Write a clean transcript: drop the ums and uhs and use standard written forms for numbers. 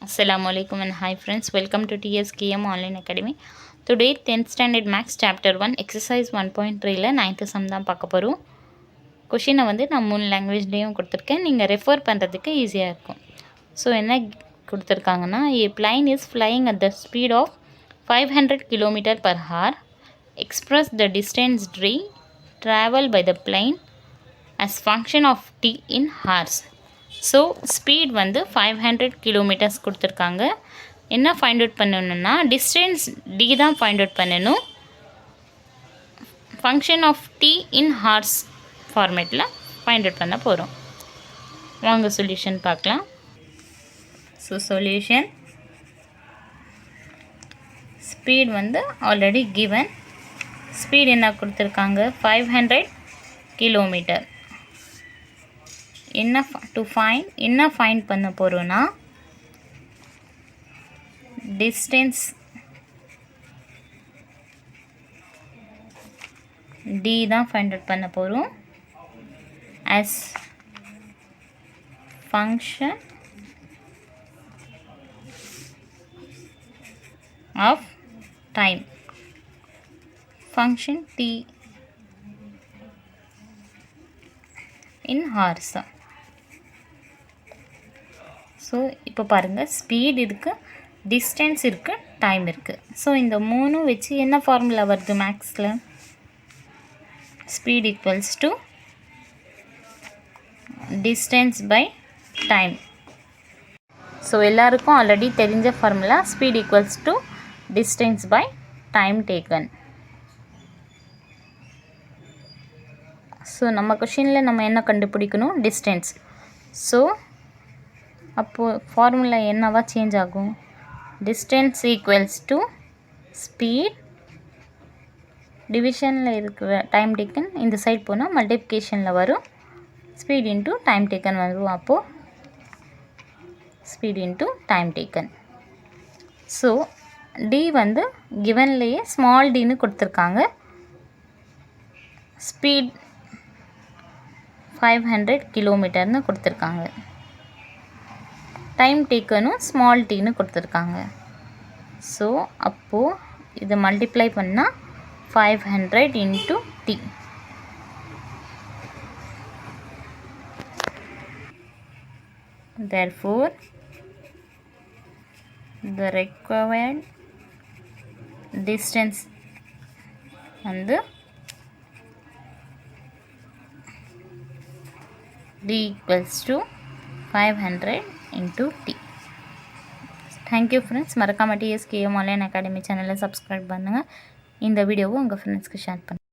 Assalamualaikum and hi friends, welcome to TSKM Online Academy. Today 10th Standard Max Chapter 1 Exercise 1.3ல 9th sum தான் பார்க்க போகிறோம். கொஷினை வந்து நான் 3 லாங்குவேஜ்லேயும் கொடுத்துருக்கேன், நீங்கள் ரெஃபர் பண்ணுறதுக்கு ஈஸியாக இருக்கும். ஸோ என்ன கொடுத்துருக்காங்கன்னா, a plane is flying at the speed of 500 km per hour. Express the distance d travel by the plane as function of t in hours. So speed வந்து 500 கிலோமீட்டர்ஸ் கொடுத்துருக்காங்க. என்ன ஃபைண்ட் அவுட் பண்ணணுன்னா, distance D தான் find out பண்ணணும். Function of D in hours ஃபார்மேட்டில் find out பண்ண போகிறோம். வாங்க சொல்யூஷன் பார்க்கலாம். ஸோ சொல்யூஷன், ஸ்பீட் வந்து ஆல்ரெடி கிவன். ஸ்பீட் என்ன கொடுத்துருக்காங்க, 500 கிலோமீட்டர். என்ன ஃபைண்ட் பண்ண போகிறோன்னா, டிஸ்டன்ஸ் டி தான் ஃபைண்ட் அவுட் பண்ண போகிறோம் as function of time. function t in hours. So இப்போ பாருங்கள், ஸ்பீட் இருக்குது, டிஸ்டன்ஸ் இருக்குது, டைம் இருக்குது. ஸோ இந்த மூணும் வச்சு என்ன ஃபார்முலா வருது மேக்ஸில்? Speed equals to distance by time. So எல்லாருக்கும் ஆல்ரெடி தெரிஞ்ச formula, speed equals to distance by time taken. So நம்ம கொஷினில் நம்ம என்ன கண்டுபிடிக்கணும், டிஸ்டன்ஸ். ஸோ அப்போது ஃபார்முலா என்னவா சேஞ்ச் ஆகும், டிஸ்டன்ஸ் ஈக்குவல்ஸ் டு ஸ்பீட், டிவிஷனில் இருக்கிற டைம் டேக்கன் இந்த சைட் போனால் மல்டிப்ளிகேஷனில் வரும், ஸ்பீட் இன்ட்டு டைம் டேக்கன் வரும். அப்போது speed into time taken. So D வந்து கிவன்லேயே ஸ்மால் டின்னு கொடுத்துருக்காங்க. ஸ்பீட் 500 கிலோமீட்டர்னு கொடுத்துருக்காங்க. டைம் டேக்கனும் ஸ்மால் டீன்னு கொடுத்துருக்காங்க. ஸோ அப்போது இதை மல்டிப்ளை பண்ணால் 500 into D. therefore the required distance வந்து d equals to 500 into t. Thank you friends. மறக்காம TSKM Online Academy சேனலை சப்ஸ்கிரைப் பண்ணுங்கள். இந்த வீடியோவை உங்கள் ஃப்ரெண்ட்ஸ்க்கு ஷேர் பண்ணுங்கள்.